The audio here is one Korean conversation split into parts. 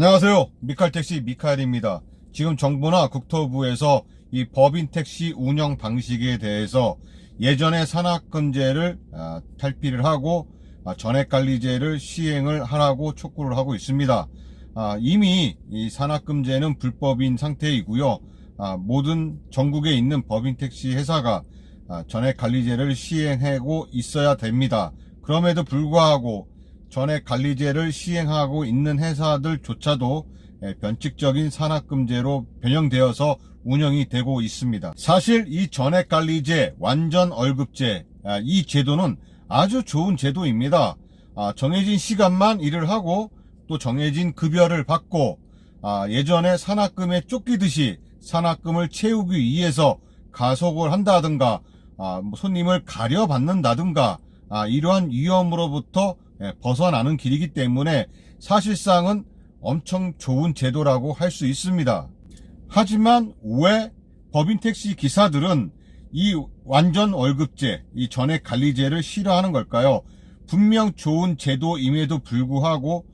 안녕하세요. 미칼택시 미카엘입니다. 지금 정부나 국토부에서 이 법인 택시 운영 방식에 대해서 예전에 산악금제를 탈피를 하고 전액관리제를 시행을 하라고 촉구를 하고 있습니다. 이미 이 산악금제는 불법인 상태이고요. 모든 전국에 있는 법인 택시 회사가 전액관리제를 시행하고 있어야 됩니다. 그럼에도 불구하고 전액관리제를 시행하고 있는 회사들조차도 변칙적인 산악금제로 변형되어서 운영이 되고 있습니다. 사실 이 전액관리제, 완전 월급제, 이 제도는 아주 좋은 제도입니다. 정해진 시간만 일을 하고 또 정해진 급여를 받고 예전에 산악금에 쫓기듯이 산악금을 채우기 위해서 가속을 한다든가 손님을 가려받는다든가 이러한 위험으로부터 벗어나는 길이기 때문에 사실상은 엄청 좋은 제도라고 할 수 있습니다. 하지만 왜 법인 택시 기사들은 이 완전 월급제, 이 전액관리제를 싫어하는 걸까요? 분명 좋은 제도임에도 불구하고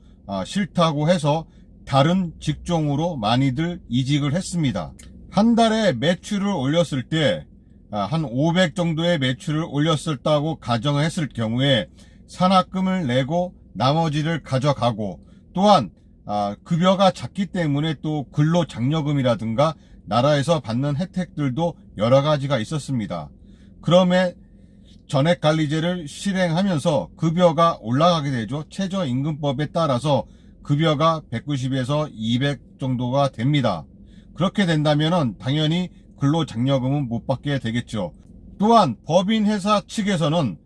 싫다고 해서 다른 직종으로 많이들 이직을 했습니다. 한 달에 매출을 올렸을 때 한 500 정도의 매출을 올렸었다고 가정을 했을 경우에 산악금을 내고 나머지를 가져가고 또한 급여가 작기 때문에 또 근로장려금이라든가 나라에서 받는 혜택들도 여러 가지가 있었습니다. 그럼에 전액관리제를 실행하면서 급여가 올라가게 되죠. 최저임금법에 따라서 급여가 190에서 200 정도가 됩니다. 그렇게 된다면은 당연히 근로장려금은 못 받게 되겠죠. 또한 법인 회사 측에서는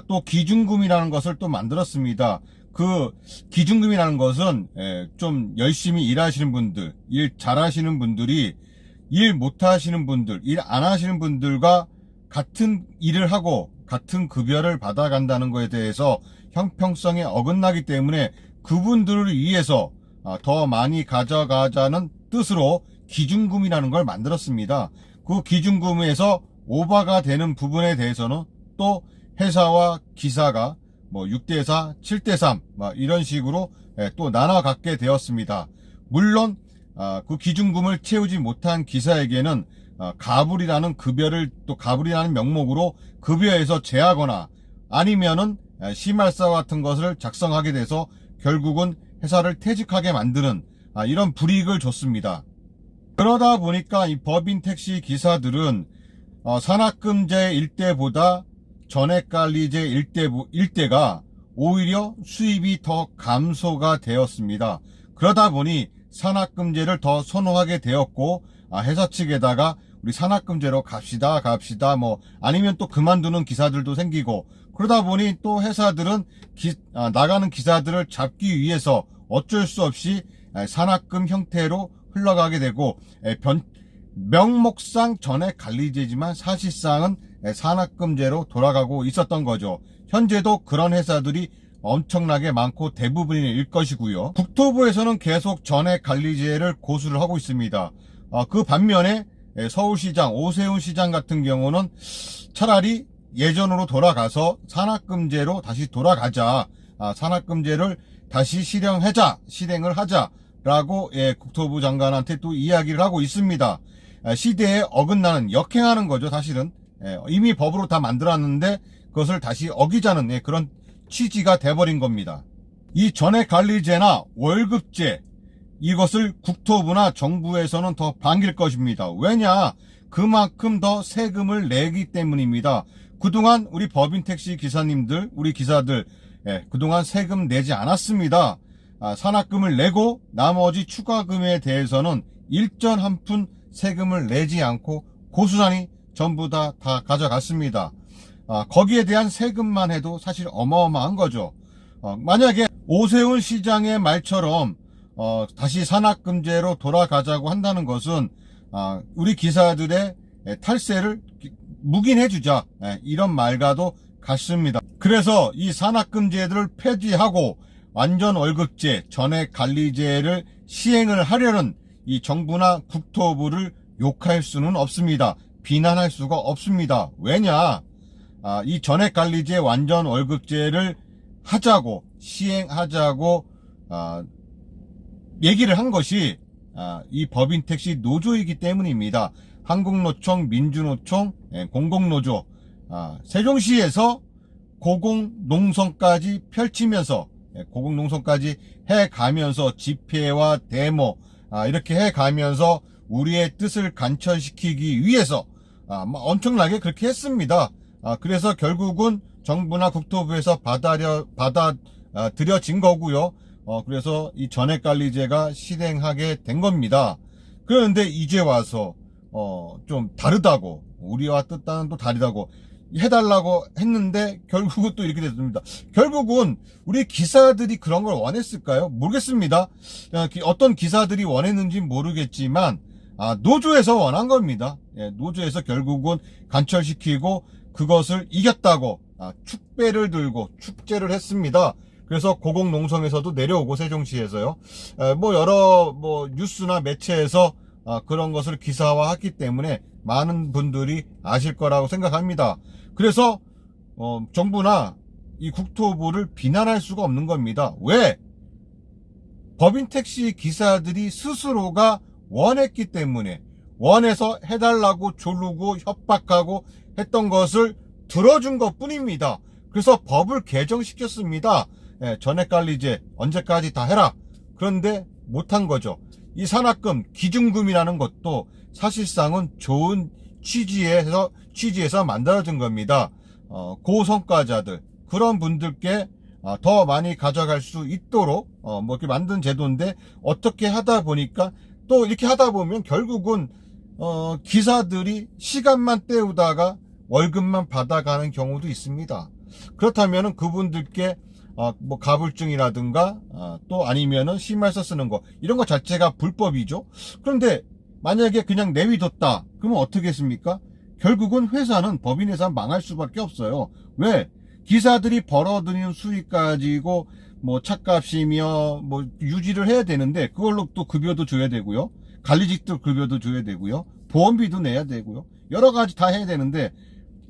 또 기준금이라는 것을 또 만들었습니다. 그 기준금이라는 것은 좀 열심히 일하시는 분들, 일 잘하시는 분들이 일 못하시는 분들, 일 안 하시는 분들과 같은 일을 하고 같은 급여를 받아간다는 것에 대해서 형평성에 어긋나기 때문에 그분들을 위해서 더 많이 가져가자는 뜻으로 기준금이라는 걸 만들었습니다. 그 기준금에서 오버가 되는 부분에 대해서는 또 회사와 기사가 6대4, 7대3 이런 식으로 또 나눠 갖게 되었습니다. 물론 그 기준금을 채우지 못한 기사에게는 가불이라는 급여를 또 가불이라는 명목으로 급여에서 제하거나 아니면은 심할서 같은 것을 작성하게 돼서 결국은 회사를 퇴직하게 만드는 이런 불이익을 줬습니다. 그러다 보니까 이 법인 택시 기사들은 산악금제 일대보다 전액관리제 일대가 오히려 수입이 더 감소가 되었습니다. 그러다 보니 산악금제를 더 선호하게 되었고 회사 측에다가 우리 산악금제로 갑시다 아니면 또 그만두는 기사들도 생기고 그러다 보니 또 회사들은 나가는 기사들을 잡기 위해서 어쩔 수 없이 산악금 형태로 흘러가게 되고 명목상 전액관리제지만 사실상은 산악금제로 돌아가고 있었던 거죠. 현재도 그런 회사들이 엄청나게 많고 대부분일 것이고요. 국토부에서는 계속 전액관리제를 고수를 하고 있습니다. 그 반면에 서울시장 오세훈 시장 같은 경우는 차라리 예전으로 돌아가서 산악금제로 다시 돌아가자, 산악금제를 다시 실행을 하자라고 국토부 장관한테 또 이야기를 하고 있습니다. 시대에 어긋나는 역행하는 거죠. 사실은 이미 법으로 다 만들었는데 그것을 다시 어기자는 그런 취지가 돼버린 겁니다. 이 전액관리제나 월급제 이것을 국토부나 정부에서는 더 반길 것입니다. 왜냐? 그만큼 더 세금을 내기 때문입니다. 그동안 우리 법인 택시 기사님들, 우리 기사들 그동안 세금 내지 않았습니다. 산악금을 내고 나머지 추가금에 대해서는 일전 한 푼 세금을 내지 않고 고스란히 전부 다 가져갔습니다. 거기에 대한 세금만 해도 사실 어마어마한 거죠. 만약에 오세훈 시장의 말처럼 다시 산악금제로 돌아가자고 한다는 것은 우리 기사들의 탈세를 묵인해주자 이런 말과도 같습니다. 그래서 이 산악금제들을 폐지하고 완전 월급제, 전액관리제를 시행을 하려는 이 정부나 국토부를 욕할 수는 없습니다. 비난할 수가 없습니다. 왜냐? 이 전액관리제 완전 월급제를 하자고 시행하자고 얘기를 한 것이 이 법인택시 노조이기 때문입니다. 한국노총, 민주노총, 공공노조, 세종시에서 고공농성까지 펼치면서 고공농성까지 해가면서 집회와 데모 이렇게 해가면서 우리의 뜻을 관철시키기 위해서 엄청나게 그렇게 했습니다. 그래서 결국은 정부나 국토부에서 받아들여진 거고요. 그래서 이 전액관리제가 실행하게 된 겁니다. 그런데 이제 와서 좀 다르다고, 우리와 뜻과는 또 다르다고 해달라고 했는데 결국은 또 이렇게 됐습니다. 결국은 우리 기사들이 그런 걸 원했을까요? 모르겠습니다. 어떤 기사들이 원했는지 모르겠지만 노조에서 원한 겁니다. 노조에서 결국은 관철시키고 그것을 이겼다고 축배를 들고 축제를 했습니다. 그래서 고공농성에서도 내려오고 세종시에서요. 여러 뉴스나 매체에서 그런 것을 기사화했기 때문에 많은 분들이 아실 거라고 생각합니다. 그래서 정부나 이 국토부를 비난할 수가 없는 겁니다. 왜? 법인택시 기사들이 스스로가 원했기 때문에, 원해서 해달라고 조르고 협박하고 했던 것을 들어준 것 뿐입니다. 그래서 법을 개정시켰습니다. 전액관리제 언제까지 다 해라. 그런데 못한 거죠. 이 산학금, 기준금이라는 것도 사실상은 좋은 취지에서 만들어진 겁니다. 고성과자들, 그런 분들께 더 많이 가져갈 수 있도록 이렇게 만든 제도인데, 어떻게 하다 보니까 또 이렇게 하다 보면 결국은 기사들이 시간만 때우다가 월급만 받아가는 경우도 있습니다. 그렇다면은 그분들께 가불증이라든가 또 아니면은 심할서 쓰는 거, 이런 거 자체가 불법이죠. 그런데 만약에 그냥 내비뒀다 그러면 어떻게 했습니까? 결국은 회사는, 법인회사 망할 수밖에 없어요. 왜? 기사들이 벌어들이는 수익 가지고 차값이며 유지를 해야 되는데, 그걸로 또 급여도 줘야 되고요, 관리직도 급여도 줘야 되고요, 보험비도 내야 되고요, 여러 가지 다 해야 되는데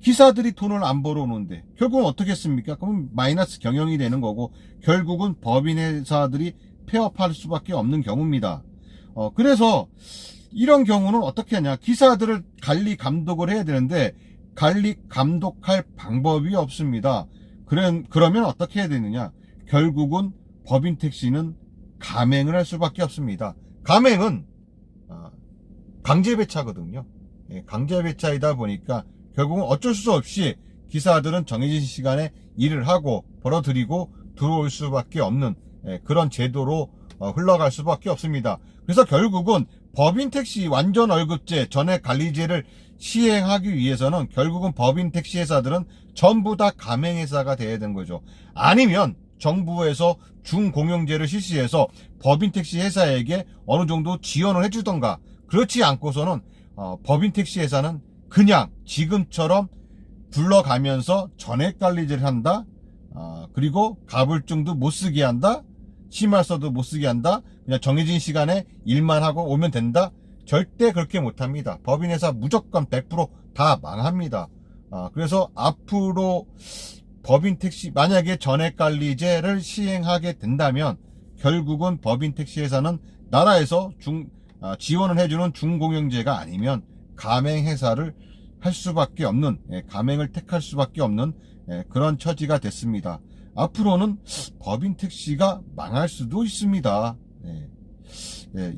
기사들이 돈을 안 벌어오는데 결국은 어떻게 했습니까? 그럼 마이너스 경영이 되는 거고, 결국은 법인회사들이 폐업할 수밖에 없는 경우입니다. 그래서 이런 경우는 어떻게 하냐? 기사들을 관리 감독을 해야 되는데 관리 감독할 방법이 없습니다. 그러면 어떻게 해야 되느냐? 결국은 법인택시는 감행을 할 수밖에 없습니다. 감행은 강제배차거든요. 강제배차이다 보니까 결국은 어쩔 수 없이 기사들은 정해진 시간에 일을 하고 벌어들이고 들어올 수밖에 없는 그런 제도로 흘러갈 수밖에 없습니다. 그래서 결국은 법인택시 완전 월급제, 전액관리제를 시행하기 위해서는 결국은 법인택시 회사들은 전부 다 가맹회사가 돼야 되는 거죠. 아니면 정부에서 중공영제를 실시해서 법인택시 회사에게 어느 정도 지원을 해주던가, 그렇지 않고서는 법인택시 회사는 그냥 지금처럼 불러가면서 전액관리제를 한다, 그리고 가불증도 못 쓰게 한다, 심할서도 못 쓰게 한다, 그냥 정해진 시간에 일만 하고 오면 된다. 절대 그렇게 못합니다. 법인회사 무조건 100% 다 망합니다. 그래서 앞으로 법인택시, 만약에 전액관리제를 시행하게 된다면 결국은 법인택시 회사는 나라에서 지원을 해주는 중공영제가 아니면 가맹회사를 할 수밖에 없는, 가맹을 택할 수밖에 없는 그런 처지가 됐습니다. 앞으로는 법인택시가 망할 수도 있습니다.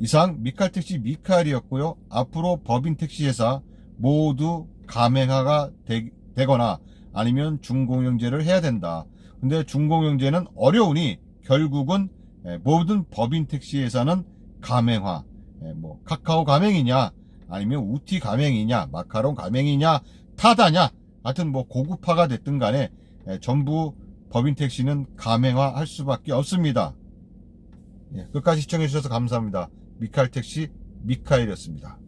이상 미칼택시 미칼이었고요. 앞으로 법인택시 회사 모두 가맹화가 되거나 아니면 중공영제를 해야 된다. 근데 중공영제는 어려우니 결국은 모든 법인택시 회사는 가맹화, 카카오 가맹이냐 아니면 우티 가맹이냐 마카롱 가맹이냐 타다냐, 하여튼 고급화가 됐든 간에 전부 법인택시는 가맹화 할 수밖에 없습니다. 끝까지 시청해 주셔서 감사합니다. 미칼택시 미카엘이었습니다.